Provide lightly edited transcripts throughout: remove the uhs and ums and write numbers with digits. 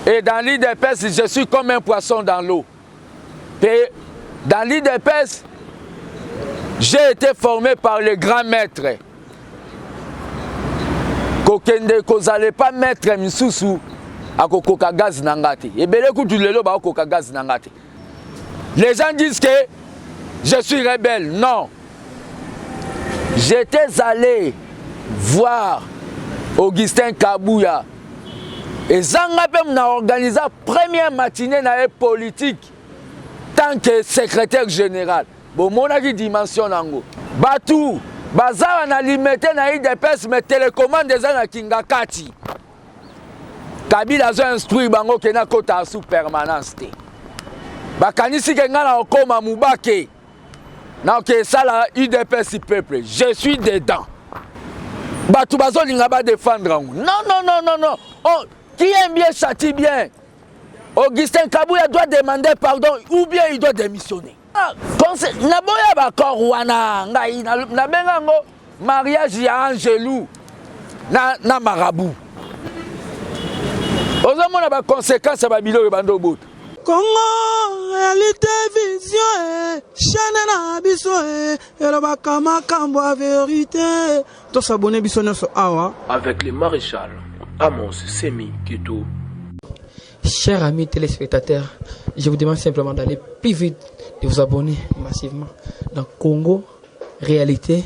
Et dans l'IDPS, je suis comme un poisson dans l'eau. Et dans l'IDPS, j'ai été formé par les grands maîtres. Kokende kozale pas maître misusu akokoka gaz nangati. Ebele kutu lelo ba koka gaz nangati. Les gens disent que je suis rebelle. Non. J'étais allé voir Augustin Kabouya. Et Zangapem n'a organisé la première matinée politique tant que secrétaire général. Bon, mon avis dimension nango. Batou, bazar na limité na IDPS mais télécommande des na Kingakati. Kabila a instruit bango ke na kota sous permanence te. Bakanisi ke ngana okoma mubake. Na ke sala IDPS peuple. Je suis dedans. Batou bazo linga ba défendre nango. Non non non non non. Oh, qui aime bien châtie bien. Augustin Kabouya doit demander pardon ou bien il doit démissionner. Naboya bakor wana ngai na bengango mariage ya Angelou na marabout. Ozomona ba conséquences ba bilo bando bot. Congo réalité vision chaîne na biso elo bakama kambo vérité to s'abonner biso nyonso awa avec le maréchal Amos Semi Kito. Chers amis téléspectateurs, je vous demande simplement d'aller plus vite, de vous abonner massivement dans Congo Réalité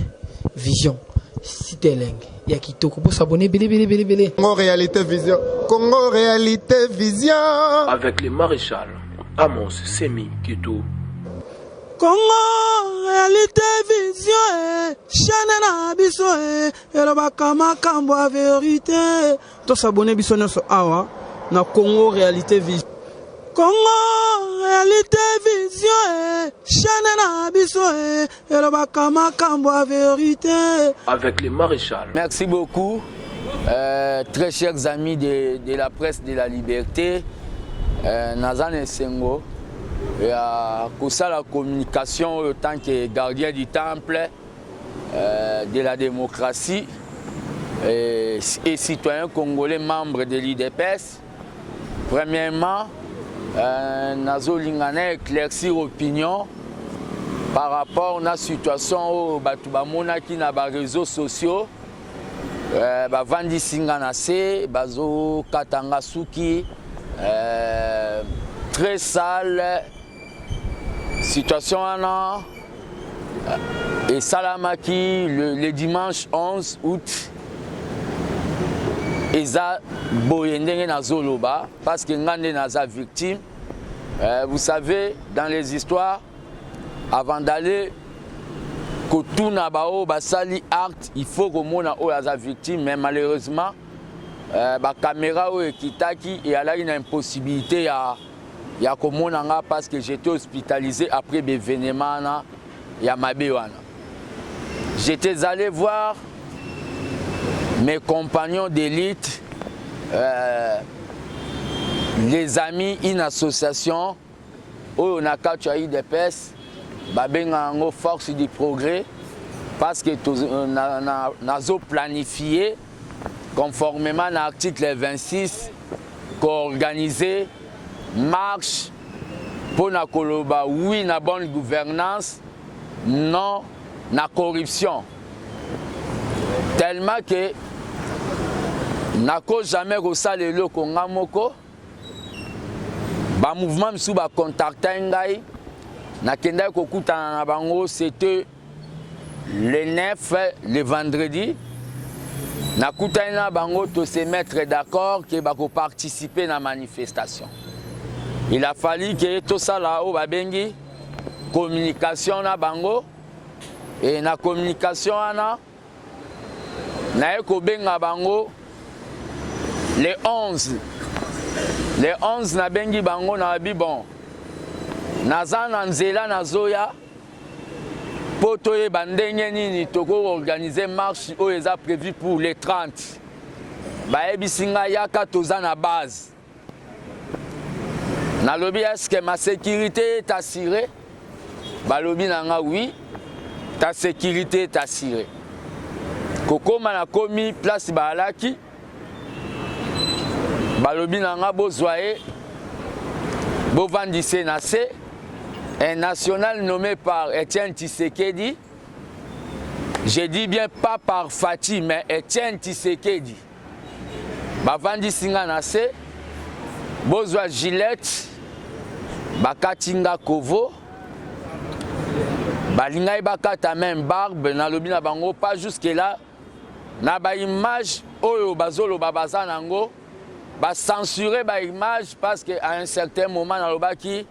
Vision. Citeling, il y a qui pour s'abonner, belé. Congo Réalité Vision. Congo Réalité Vision. Avec le maréchal Amos Semi Kito. Congo Réalité Vision chaîne na biso elo bakama kambo vérité to s'abonner biso nyonso awa na Congo Réalité Vision. Congo Réalité Vision chaîne na biso elo bakama kambo vérité avec le maréchal. Merci beaucoup, très chers amis de la presse de la liberté. Nazane Sengo, pour ça la communication en tant que gardien du temple de la démocratie et citoyen congolais membre de l'IDPS. Premièrement, nazo lingana éclaircir opinion par rapport à la situation au batuba monaki na ba réseaux sociaux ba vandi singana se bazo katanga suki très sale situation ana et salamaki le dimanche 11 août Eza boyendenge na zoloba parce que ngande naza victime. Vous savez, dans les histoires, avant d'aller kotuna bao basali acte, il faut que mona o aza victime, mais malheureusement, ba caméra o ekitaki et ala une impossibilité ya komona nga parce que j'étais hospitalisé après l'événement na ya mabewana. J'étais allé voir mes compagnons d'élite, les amis, une association, où on a capturé des PES, une force du progrès, parce que nous avons planifié, conformément à l'article 26, qu'organiser marche pour la Koloba, oui, la bonne gouvernance, non, la corruption. Tellement que nako jamais rosale le konga moko ba mouvement msu ba contacta ngai nakenda kokuta na bango c'était le 9 le vendredi nakuta na bango to se mettre d'accord que ba ko participer na manifestation. Il a fallu que tout ça là o ba bengi communication na bango et na communication ana na ekobenga bango les 11 na bengi bango na bi bon naza na nzela nazoya poto ye bandenge nini toko organiser marche oyo eza prévu pour les 30 bayebisinga yaka toza na base nalobi est-ce que ma sécurité est assurée balobi nanga oui ta sécurité est assurée. Kokoma na komi place balaki balobi nanga bozwaye bovandise na se un national nommé par Etienne Tshisekedi. Je dis bien pas par Fati, mais Etienne Tshisekedi. Bavandisi nga na se bozwa Gillette bakatinga kovo balingai bakata même barbe na lobi na bango pas jusque là na ba image oyo bazolo babaza nango ba censurer ba image parce que à un certain moment na lobaki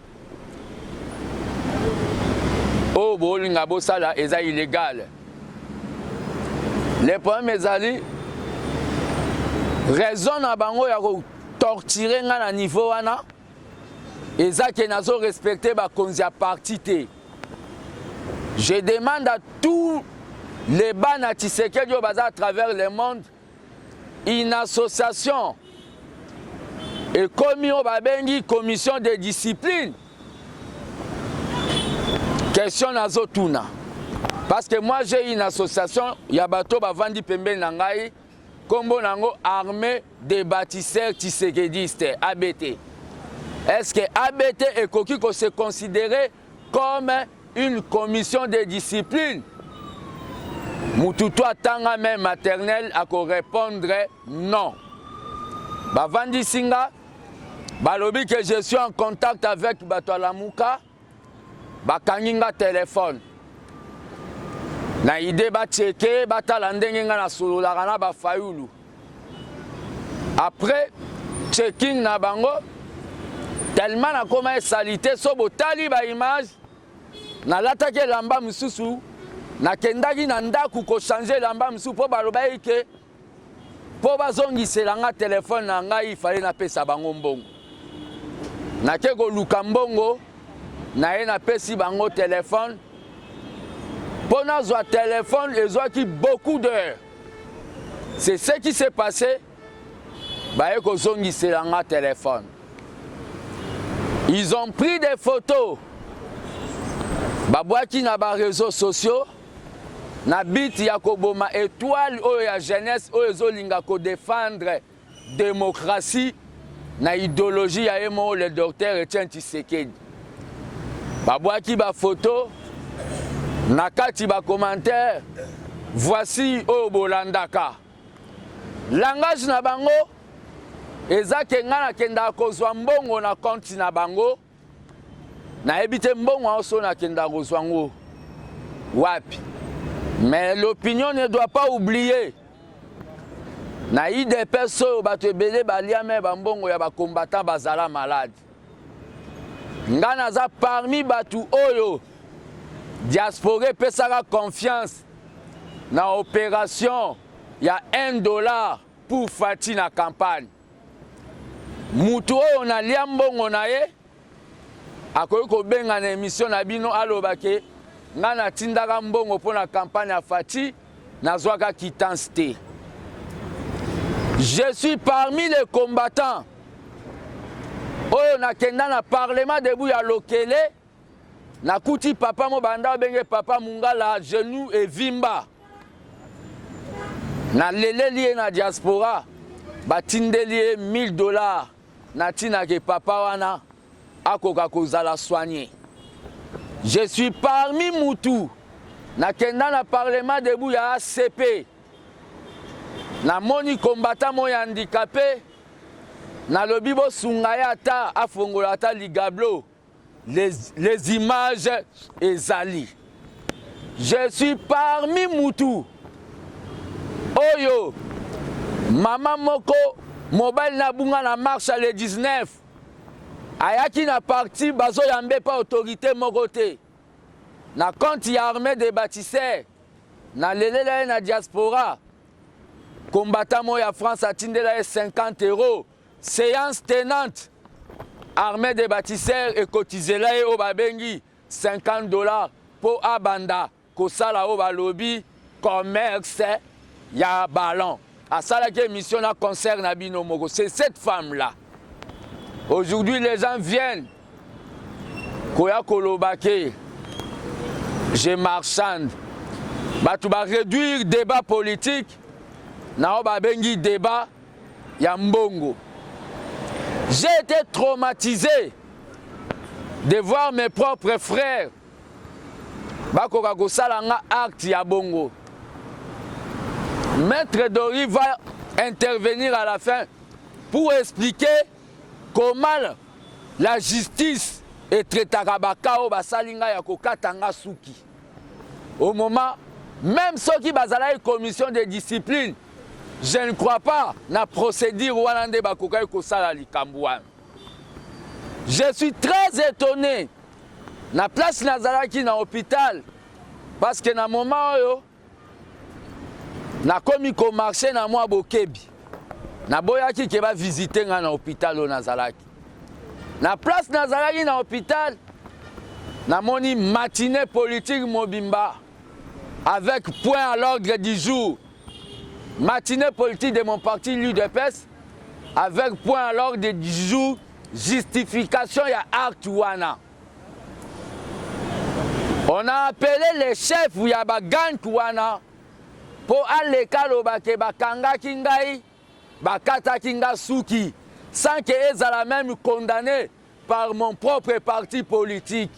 oh bolinga bosala eza illégal. Les problèmes ezali raison na bango ya ko torturer nga na niveau wana eza ke nazo respecter ba konzi a parti te. Je demande à tous les bana Tshisekedi baza à travers le monde une association et commis au babengi commission de discipline. Question nazo tuna. Parce que moi j'ai une association yabato bavandi pembe nangai kombo nango armée des bâtisseurs tshisekedistes ABT. Est-ce que ABT est coquille qu'on se considérer comme une commission de discipline? Moutoutou atanga même maternelle à répondre non. Bavandi Singa, balobi que je suis en contact avec Batoualamuka, bakanginga téléphone. Na idée ba checker batala ndenge nga na solola na ba fayulu. Après checking na bango tellement na koma salité so botali ba image na latake lamba mususu na kendaki na ndaku ko changer lamba mususu po baloba ike po bazongisela nga téléphone na ngai ifale na pesa bango mbongo. Na ke ko luka mbongo na ye na pesi bango téléphone. Pour notre téléphone, ils ont qui beaucoup d'heures. C'est ce qui s'est passé. Téléphone. Ils ont pris des photos. Babouaki na ba réseaux sociaux. Na bit yakoboma étoile ou ya jeunesse ou ezolinga ko défendre démocratie na idéologie ya emo le docteur Etienne Tshisekedi. Babouaki ba photo. Nakati ba commentaire voici o bolandaka langage na bango ezake ngana kenda kozwa mbongo na compte na bango na ebite mbongo oso na kenda kozwa ngo wapi. Mais l'opinion ne doit pas oublier na IDP so bato ebele balia me ba mbongo ya ba combattant bazala malade ngana za parmi batu oyo diaspora pesara confiance na opération il y a $1 pour Fati na campagne. Mutu oyo na liambongo na ye akoki ko benga na émission na bino alobake nga na tindaka mbongo pour na campagne ya Fati nazwaka quittance te. Je suis parmi les combattants oyo na kenda na parlement debout ya lokele. Nakuti papa mo banda benge papa mungala genou et vimba. Na lele lié na diaspora batindeli $1000 na tina ke papa wana akoka kozala soigner. Je suis parmi mutu na kenda na parlement debout ya ACP. Na moni combattant mo handicapé na lobibo sungaya ata afongola ata ligablo. Les images ezali. Je suis parmi mutu oyo mama moko mobile na bunga na marche le 19 ayaki na parti bazo yambe pa autorité moko te na compte ya armée des bâtisseurs na lelela na diaspora combattant mo ya France atindela €50 séance tenante. Armée des bâtisseurs et cotisé là au babengi $50 pour abanda kosala au balobi commerce ya ballon. À ça la mission na concerne na bino moko. C'est cette femme là. Aujourd'hui les gens viennent koya kolobake je marchande. Ba tu ba réduire débat politique na o babengi débat ya mbongo. J'ai été traumatisé de voir mes propres frères bakoka kosala nga acte ya bongo. Maître Dori va intervenir à la fin pour expliquer comment la justice est traitée bakao basalinga ya kokatanga suki. Au moment, même ceux qui bazala une commission de discipline, je ne crois pas na procédure wanande bakoka kosala likambouane. Je suis très étonné na place nazalaki na hôpital parce que na moment yo na komi ko marché na moi bokebi na boyaki ke ba visiter nga na hôpital o nazalaki na place nazalaki na hôpital na moni matinée politique mobimba avec point à l'ordre du jour, matinée politique de mon parti l'UDPS avec point à l'ordre du jour, justification ya acte wana. On a appelé les chefs ya bagang wana pour aller kaloba ke bakanga kingai bakata kinga suki sans que ezala même condamné par mon propre parti politique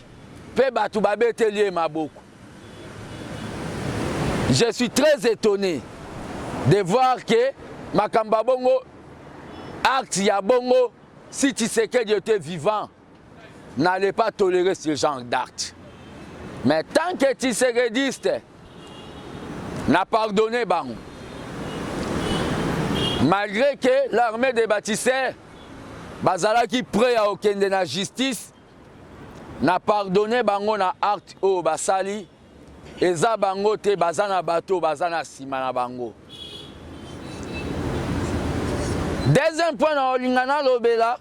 pe batu babeteli maboko. Je suis très étonné de voir que makamba bongo acte ya bongo si Tshisekedi était vivant n'allait pas tolérer ce genre d'acte. Mais tant que Tshisekedi n'a pardonné bango, malgré que l'armée des bâtisseurs bazala qui prêt à aucun de la justice n'a pardonné bango na acte o basali eza bango te bazana bato bazana sima na bango. Deuxième point dans Olingana Lobela,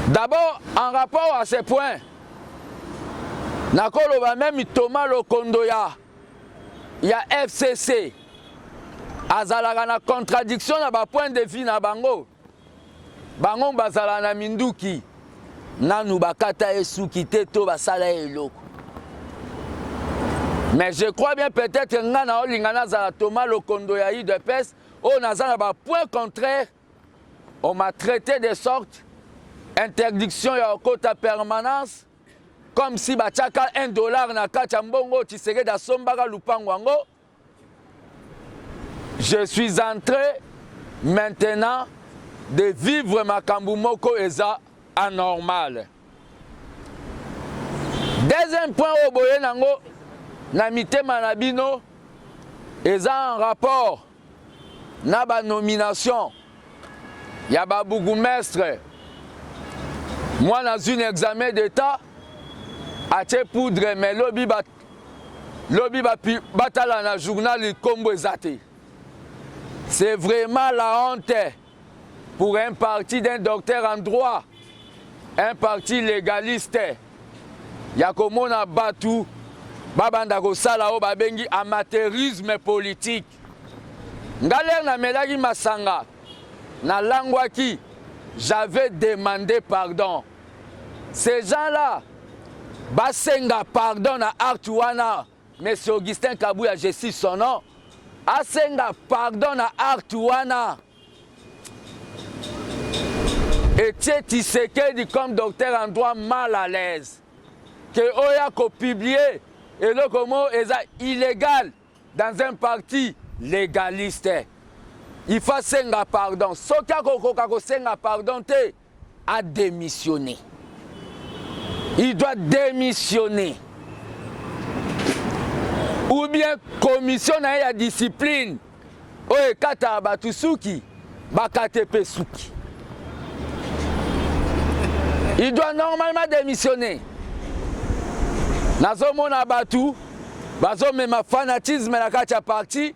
d'abord en rapport à ces points, nakoloba même Thomas Lokondoya, il y a FCC, azalaka na contradiction na ba point de vue na bango, bango bazala na minduki, nanu bakata esuki te to basala eloko. Mais je crois bien peut-être nga na Olingana zala Thomas Lokondoya UDPS, on a un point contraire, on m'a traité de sorte, interdiction ya quota permanence, comme si bachaka $1 na kachambongo Tshisekedi asombaga lupango. Je suis en train maintenant de vivre ma kambumoko eza anormal. Deuxième point au boye nango na mitema na bino eza en rapport na ba nomination ya ba bourgmestre. Moi dans un examen d'état ache poudre mais lobby batala na journal kombo ezate. C'est vraiment la honte pour un parti d'un docteur en droit, un parti légaliste. Ya komona batu babanda ko sala o babengi amateurisme politique. Ngaler na melaki masanga na langwaki, j'avais demandé pardon. Ces gens-là basenga pardon na Artuana, monsieur Augustin Kabouya, je cite son nom, asenga pardon na Artuana. Et Tshisekedi comme docteur en droit mal à l'aise que oya ko publier et le comment est illégal dans un parti légaliste. Il faut senga pardon. Soka ko senga pardon te a démissionné. Il doit démissionner. Ou bien commission na ya discipline. Oye kata batusuki bakate pesuki. Il doit normalement démissionner. Nazomona batu bazo mema fanatisme na kacha parti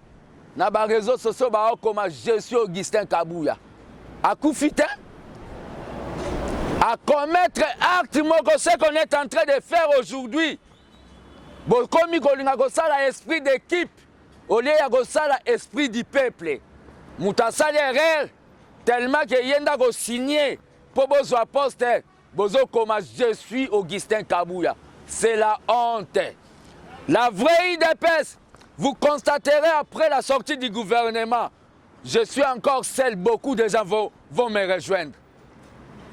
na ba réseaux sociaux ba comme je suis Augustin Kabouya. A koufite à commettre acte moko ce qu'on est en train de faire aujourd'hui. Bon comme kolinga ko sala esprit d'équipe au lieu ya ko sala esprit du peuple. Mutasali erreur tellement que yenda ko signer pour bozwa poste bozo comme je suis Augustin Kabouya. C'est la honte. La vraie UDPS, vous constaterez après la sortie du gouvernement, je suis encore seul, beaucoup de gens vont me rejoindre.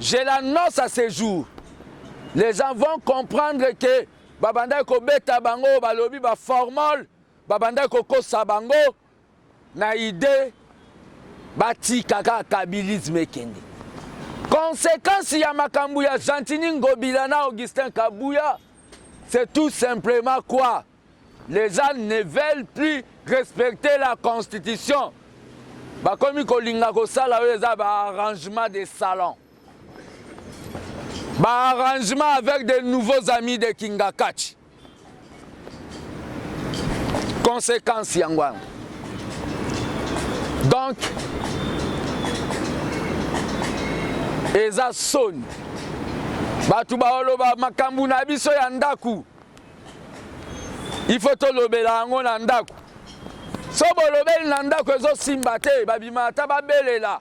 Je l'annonce à ce jour. Les gens vont comprendre que babanda ko beta bango balobi ba formol, babanda ko kosa bango na idée bati kaka kabilisme kende. Conséquence ya makambu ya Gentini Ngobila na Augustin Kabuya, c'est tout simplement quoi? Les gens ne veulent plus respecter la constitution. Bakomi kolinga kosala oyo eza ba arrangement de salon. Bah, arrangement avec de nouveaux amis de Kingakachi. Conséquence Yangwan. Donc, eza son. Batu baoloba makambu na biso ya ndaku. Il faut tolobela yango na ndaku. So bolobeli na ndaku ezo simba te, babima ta babelela.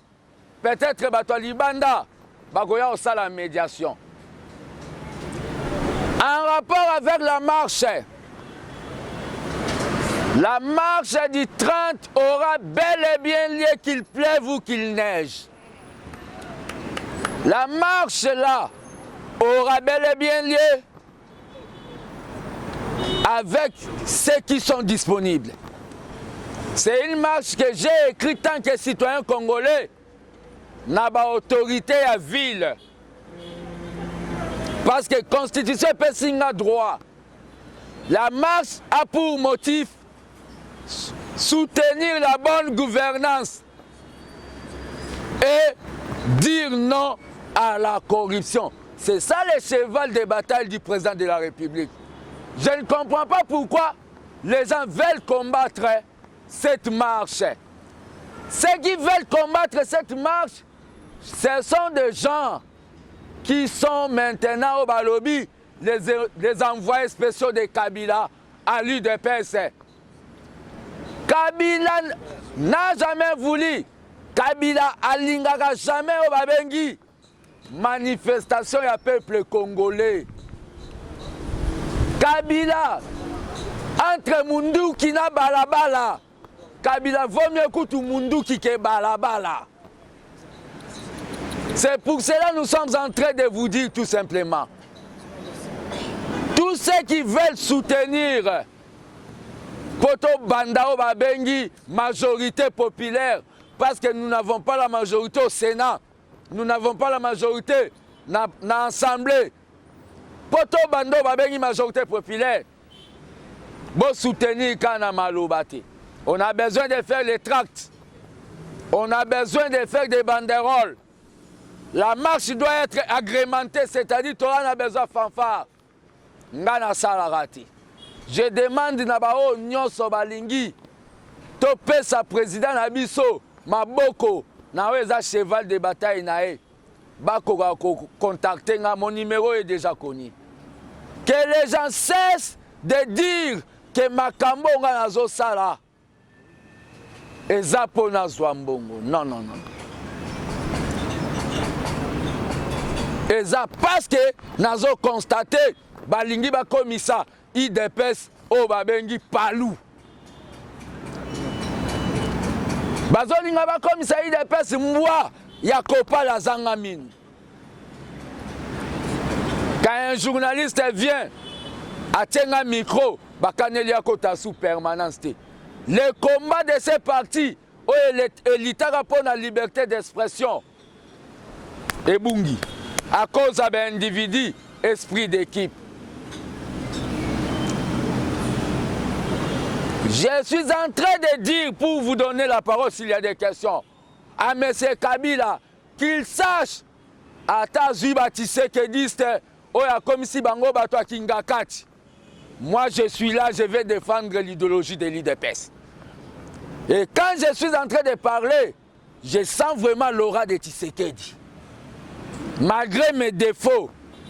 Peut-être bato libanda bakoya osala médiation. En rapport avec la marche du 30 aura bel et bien lieu qu'il pleuve ou qu'il neige. La marche là aura bel et bien lieu avec ceux qui sont disponibles. C'est une marche que j'ai écrite tant que citoyen congolais n'a pas autorité à ville. Parce que la Constitution peut signer droit. La marche a pour motif soutenir la bonne gouvernance et dire non à la corruption. C'est ça le cheval de bataille du président de la République. Je ne comprends pas pourquoi les gens veulent combattre cette marche. Ceux qui veulent combattre cette marche, ce sont des gens qui sont maintenant au Balobi, les envoyés spéciaux de Kabila à l'UDPS. Kabila n'a jamais voulu, Kabila alingaka jamais au Babengi. Manifestation du peuple congolais. Kabila, entre Mundu qui n'a balabala, Kabila vaut mieux que Mundu qui est balabala. C'est pour cela que nous sommes en train de vous dire tout simplement. Tous ceux qui veulent soutenir Poto Bandao Babengi, majorité populaire, parce que nous n'avons pas la majorité au Sénat, nous n'avons pas la majorité dans l'Assemblée. Poto Bandao Babengi, majorité populaire, bon soutenir Kana Malobate. On a besoin de faire les tracts, on a besoin de faire des banderoles. La marche doit être agrémentée, c'est-à-dire que tu as besoin de fanfare. Je demande na bao nyonso balingi topé sa président Nabiso Maboko na weza cheval de bataille nae bako contacter mon numéro est déjà connu. Que les gens cessent de dire que makambo nga nazo sala ezapo na zwambongo. Non non non. Et ça parce que nous avons constaté balingi ba komisa IDPS o babengi palou. Bazolinga ba komisa IDPS mwa ya kopa la zanga mine. Quand un journaliste vient à tenir un micro, bakaneli ya kota sous permanence. Le combat de ces partis l'État pour la liberté d'expression et bungi. À cause d'un individu, esprit d'équipe. Je suis en train de dire, pour vous donner la parole s'il y a des questions, à M. Kabila, qu'il sache, à Tazuba Tshisekedi, comme si Bango Bato Kingakati. Moi, je suis là, je vais défendre l'idéologie de l'IDPS. Et quand je suis en train de parler, je sens vraiment l'aura de Tshisekedi. Malgré mes défauts,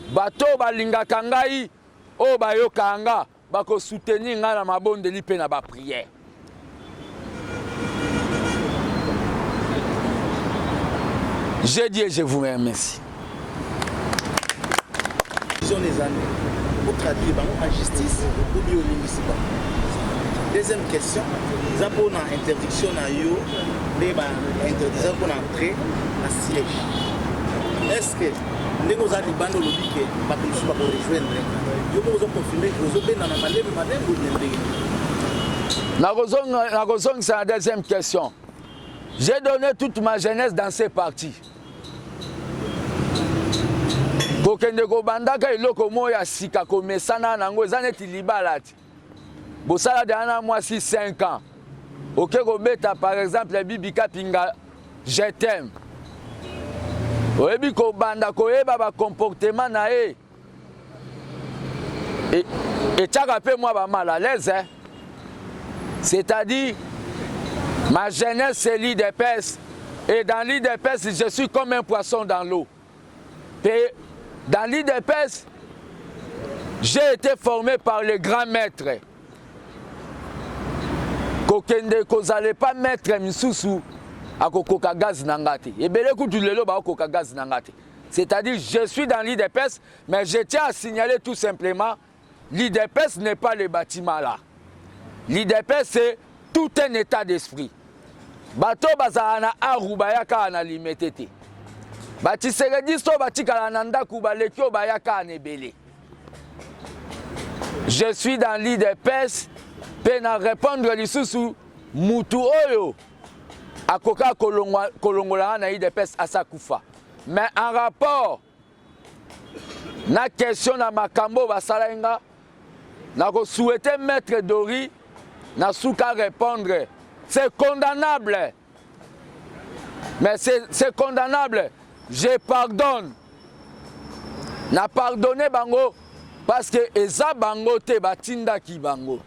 bato balinga kangai o bayo kanga bako soutenir nga na mabonde li pe na ba prière. Je dis et je vous remercie. Les années pour traduire en justice ou bien au municipal. Deuxième question, nous avons une interdiction à yo, mais interdiction pour entrer à siège. Est-ce que nous avons des bandes lobby que nous avons rejoindre? Nous avons confirmé que nous avons c'est la deuxième question. J'ai donné toute ma jeunesse dans ces partis. Kokende ko bandaka iloko moya sika ko mesana nango ezaneti libalati. Bosala dana moi 5 ans. OK ko beta par exemple Bibika Pinga je t'aime. Oyebi ko banda ko yeba ba comportement na e. Et tchaka pe moi ba mal à l'aise hein. C'est-à-dire ma jeunesse c'est l'IDPS et dans l'IDPS je suis comme un poisson dans l'eau. Et dans l'IDPS, j'ai été formé par les grands maîtres. Kokende kozale pas maître misusu à kokoka gaz nangate. Et belé kutu lelo ba kokoka gaz nangate. C'est-à-dire je suis dans l'IDPS mais je tiens à signaler tout simplement l'IDPS n'est pas les bâtiments là. L'IDPS c'est tout un état d'esprit. Bato bazana arubayaka na limetete. Je suis dans l'IDPS, peine à répondre l'isusu mutu oyo akoka kolongola na IDPS asakufa. Mais en rapport na question na makambo basalenga na ko souhaiter maître Dori na souka répondre. C'est condamnable. Mais c'est condamnable. Je pardonne. Na pardonné bango parce que eza bango te batinda ki bango.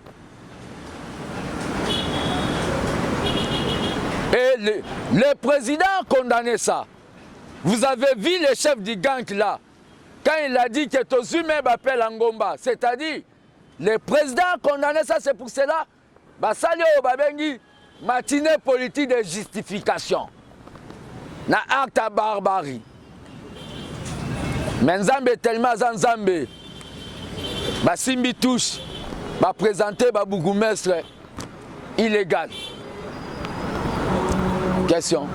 Et le président a condamné ça. Vous avez vu le chef du gang là, quand il a dit que Tozume m'appelle Angomba, c'est-à-dire le président a condamné ça, c'est pour cela. Basali o babengi matinée politique de justification. Na acte à barbarie. Mais Nzambe tellement Nzambe. Basimbi touche. Ba présenter ba bourgmestre illégal. Question.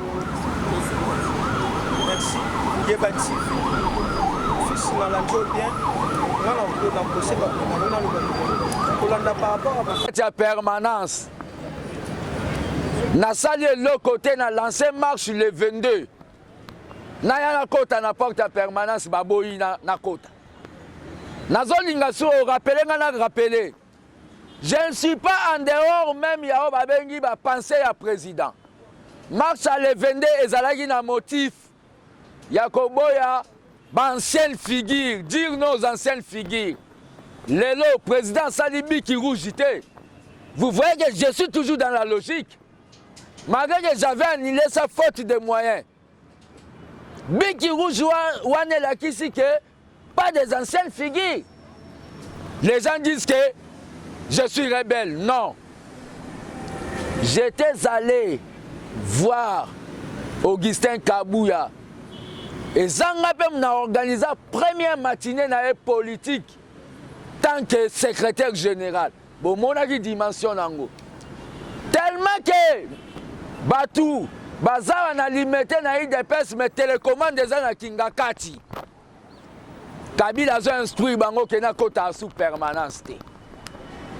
Merci. Yebati. Fils na lanjo bien. On a procès par rapport à permanence. Na sali le côté na lancé marche le 22. Na ya na kota na porte à permanence baboyi na kota. Na zolinga so rappeler na rappeler. Je ne suis pas en dehors même ya babengi ba penser à président. Marche à le 22 ezalaki na motif ya koboya ba ancienne figure, dire nos anciennes figures. Lelo président Salibi qui rougité. Vous voyez que je suis toujours dans la logique. Malgré que j'avais annulé sa faute de moyens. Biki Rouge Wane Lakisi que pas des anciennes figures. Les gens disent que je suis rebelle. Non. J'étais allé voir Augustin Kabouya. Et Zangapem a organisé la première matinée dans la politique tant que secrétaire général. Bon, mon avis dimension nango. Tellement que Batou, Bazar na limité na IDPS mais télécommande des na Kingakati. Kabila a instruit bango ke na kota sous permanence te.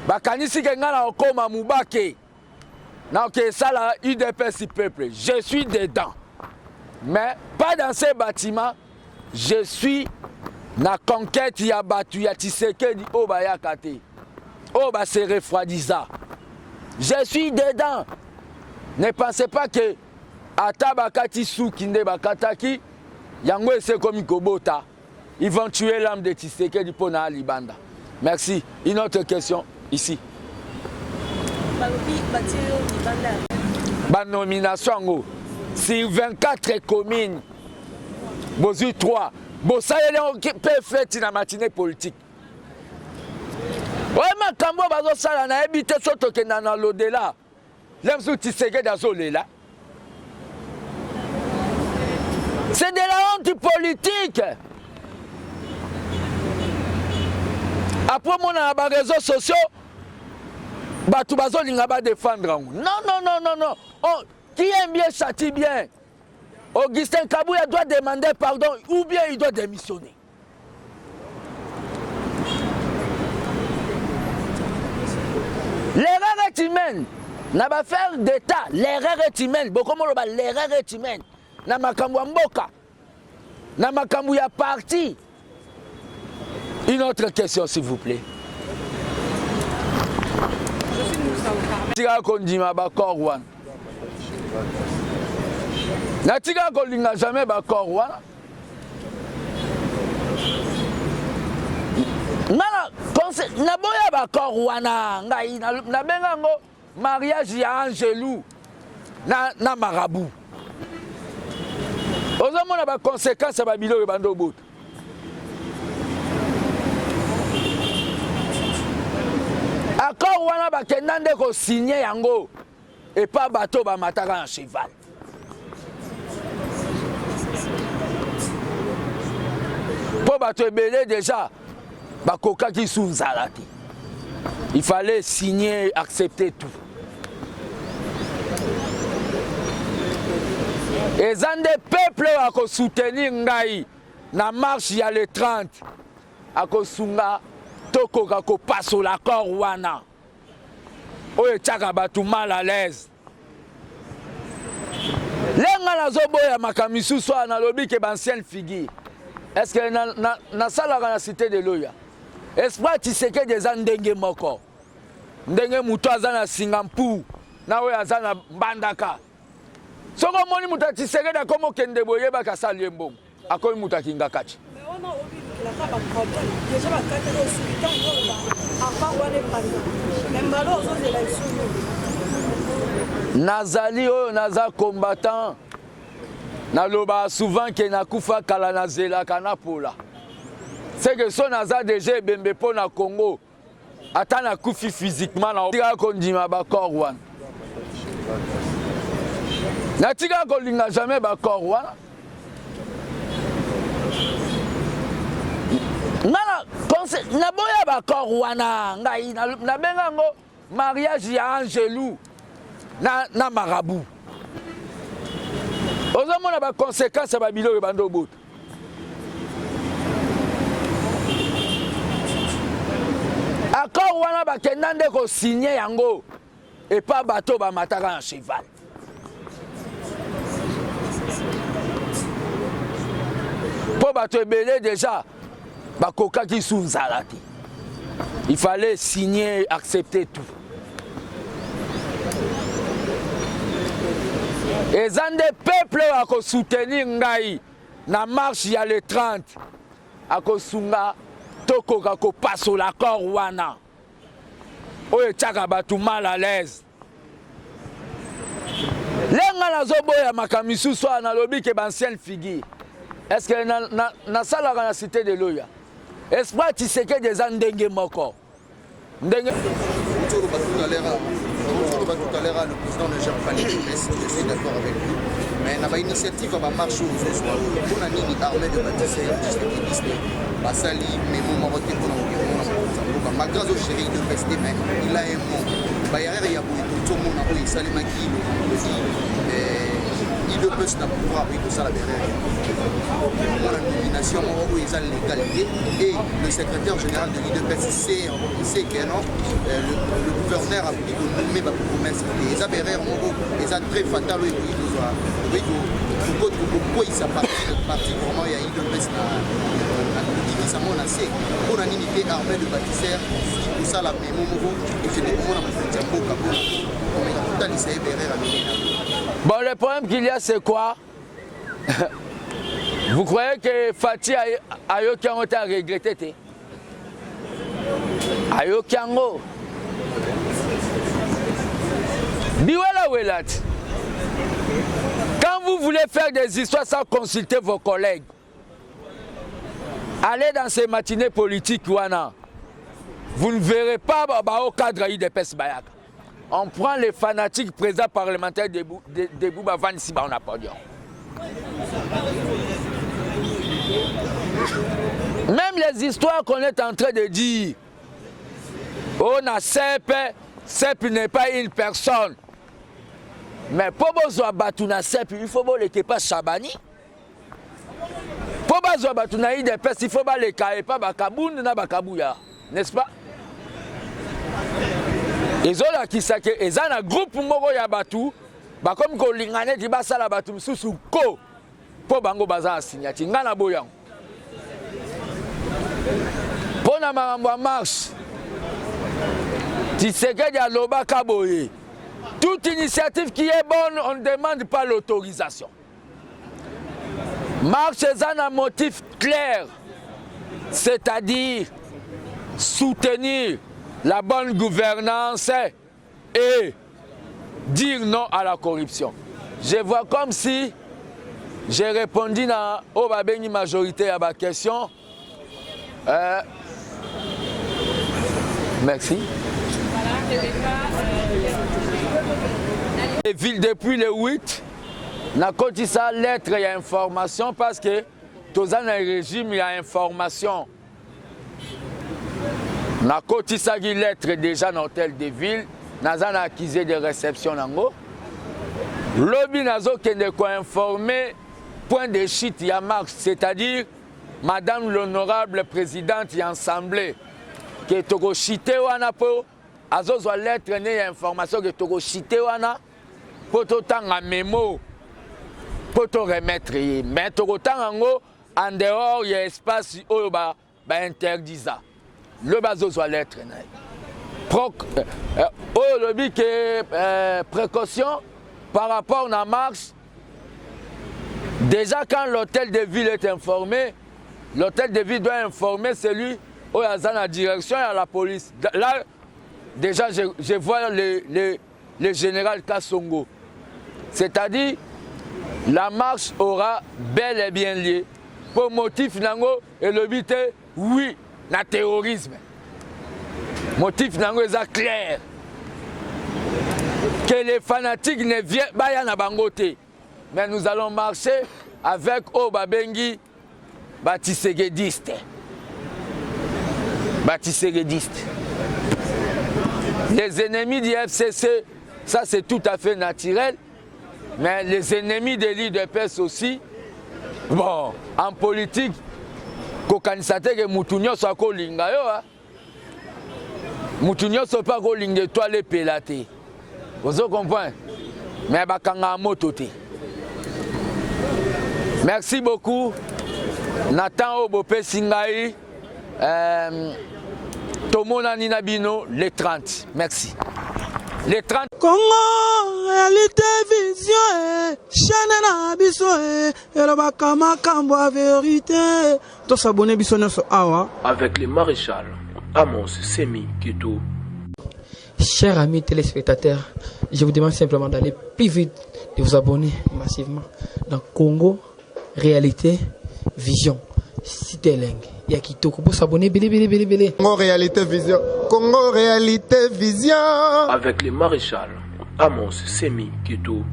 Bakanisi ke ngana okoma mubake. Na ke sala IDPS peuple. Je suis dedans. Mais pas dans ces bâtiments. Je suis na conquête ya batu ya Tshisekedi Obaya Kate. Oba se refroidisa. Je suis dedans. Ne pensez pas que Atabakati Sou Kinde Bakataki, Yango c'est comme Kobota. Ils vont tuer l'âme de Tshisekedi pour na Libanda. Merci. Une autre question ici. Ba nomination sur 24 communes. Bozu 3. Bosayele peut faire une matinée politique. Ouais, ma kambo bazo sala na ebité soto ke na l'au-delà. L'aime sous Tshisekedi azolé là. C'est de la honte politique. Après mon réseaux sociaux, Bato bazolinga ba défendre. Non. Oh, qui aime bien châtie bien. Augustin Kabouya doit demander pardon ou bien il doit démissionner. L'erreur est humaine. Na ba faire d'état, l'erreur est humaine. Bokomo loba l'erreur est humaine. Na makambo ya mboka. Na makambo ya parti. Une autre question s'il vous plaît. Tika kondima ba korwan. Na tika kolinga jamais ba korwan. Na boya ba korwana ngai na benga ngo mariage ya Angelou na marabout. Ozomona ba conséquences ba bilo bando bot. Accord wana ba kendande ko signer yango et pas bateau ba mataka en cheval. Pour bateau belé déjà ba koka ki sunzalati. Il fallait signer, accepter tout. Et zande peuple a ko soutenir ngai na marche ya le 30 a ko sunga toko ka ko passe l'accord wana. Oye tchaka batu mal à l'aise. Lenga na zoboya makamisu so na lobi ke ancienne figure. Est-ce que na sala na cité de Loya? Espoir Tshisekedi des ndenge moko. Ndenge muto azana Singampur na we azana Mbandaka. Soko moni muta Tshisekedi akomo kende boye ba kasali mbongo. Akomi muta kinga kati. Mais on a oublié qu'il a pas de problème. Déjà la carte est sultan avant on est pas. Même malo aux élections. Nazali oyo naza combattant. Na loba souvent ke nakufa kala na zela kana pola. C'est que son naza déjà bembe po na Congo. Ata na kufi physiquement na tika kondima ba korwan. Na tika kolinga jamais ba korwan. Na boya ba korwana ngai na benga ngo mariage ya Angelou na marabout. Ozomona ba conséquences ba bilo bando bot. Accord wana ba kendande ko signer yango et pas bateau ba mataka en cheval. Pour bateau belé déjà ba koka ki sunzalati. Il fallait signer, accepter tout. Et zande peuple a ko soutenir ngai na marche ya le 30 a ko sunga toko ka ko passe l'accord wana. Oye tchaka batu mal à l'aise. Lenga na zoboya makamisu so na lobi ke ancienne figure. Est-ce que na sala na cité de Loya? Espoir Tshisekedi des ndenge moko. Ndenge tout à l'heure, le président ne gère pas les promesses, je suis d'accord avec lui. Mais il y a une initiative à marche aux Oswald. On a mis une armée de bâtisseurs, Basali, mais mon marocain, malgré au chéri de rester, mais il a un mot. Il y a tout le monde, il s'allume à qui il ne peut pas pouvoir avec ça la derrière. La nomination ils ont l'égalité et le secrétaire général de l'IDPS sait que non, le gouverneur a pris de nommer ma promesse. Les aberreurs ils ont très fatal pourquoi il s'appartient particulièrement il y a l'IDPS ça m'a assez pour une unité armée de bâtisseurs tout ça la même et c'est des moments bon, le problème qu'il y a, c'est quoi? Vous croyez que Fatih Ayokiango t'a regretté? Ayokiango. Biwala Welat. Quand vous voulez faire des histoires sans consulter vos collègues, allez dans ces matinées politiques, vous ne verrez pas au cadre IDPS Bayaka. On prend les fanatiques présents parlementaires de Bouba Van Siba en apodion. Même les histoires qu'on est en train de dire, on a CEP, CEP n'est pas une personne. Mais pour besoin de na CEP, il faut que les pas Chabani. Pour besoin de des pes, il faut que les caille pas Bakaboun na Bakabouya. N'est-ce pas? Ils ont là qui sait que ils ont un groupe moko ya batu, ba comme ko lingane di basala batu susu ko pour bango baza signati ngana boyang. Pour na marambo marche. Tshisekedi a loba kaboye. Toute initiative qui est bonne, on ne demande pas l'autorisation. Marche est un motif clair, c'est-à-dire soutenir la bonne gouvernance et dire non à la corruption. Je vois comme si j'ai répondu à la majorité à ma question. Merci. Les villes depuis le 8, na côté ça lettre il y a information parce que tous un régime il y a information. Na côté ça qui lettre déjà dans l'hôtel de ville, na un accusé de réception nango. Lobby nazo kende ko informer point de chute ya marche, c'est-à-dire madame l'honorable présidente y assemblée que toko chité wana po azozwa lettre ne ya information que toko chité wana po to tanga memo po to remettre mais toko tanga ngo en dehors ya espace oyo ba interdisa le bazozwa lettre na oyo lobi que précaution par rapport à la marche. Déjà quand l'hôtel de ville est informé, l'hôtel de ville doit informer celui où il y a la direction et à la police. Là, déjà, je vois le général Kassongo. C'est-à-dire, la marche aura bel et bien lieu. Pour motif nango et le but est, oui, le terrorisme. Motif nango est clair. Que les fanatiques ne viennent pas à Bangote. Mais nous allons marcher avec Obabengi Batisegediste. Les ennemis du FCC, ça c'est tout à fait naturel. Mais les ennemis de l'IDPS aussi, bon, en politique, kokanisate ke mutunyo so ko linga yo ha. Mutunyo so pas ko linga toi les pelate. Vous comprenez? Mais bakanga motote. Merci beaucoup. Nathan Obope Singaï. Tomona Ninabino, les 30. Merci. Les 30. Congo, réalité, vision, chaîne na biso, et le bakama kambo vérité. Tous s'abonner biso sur Awa. Avec le maréchal Amos Semi Kito. Chers amis téléspectateurs, je vous demande simplement d'aller plus vite, de vous abonner massivement dans Congo, réalité, vision. Cité Leng. Il y a qui tout pour s'abonner. Congo, réalité, vision. Congo, réalité, vision. Avec le maréchal Amos Semi Kito.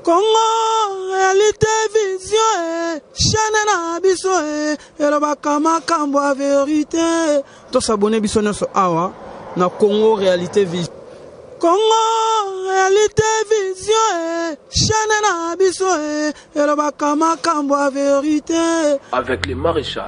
Congo, réalité, vision, chaîne na biso, et le bakama kambo vérité. Tous s'abonner biso sur Awa. Na Congo réalité vision. Congo réalité vision, chaîne na biso, et le bakama kambo vérité. Avec le maréchal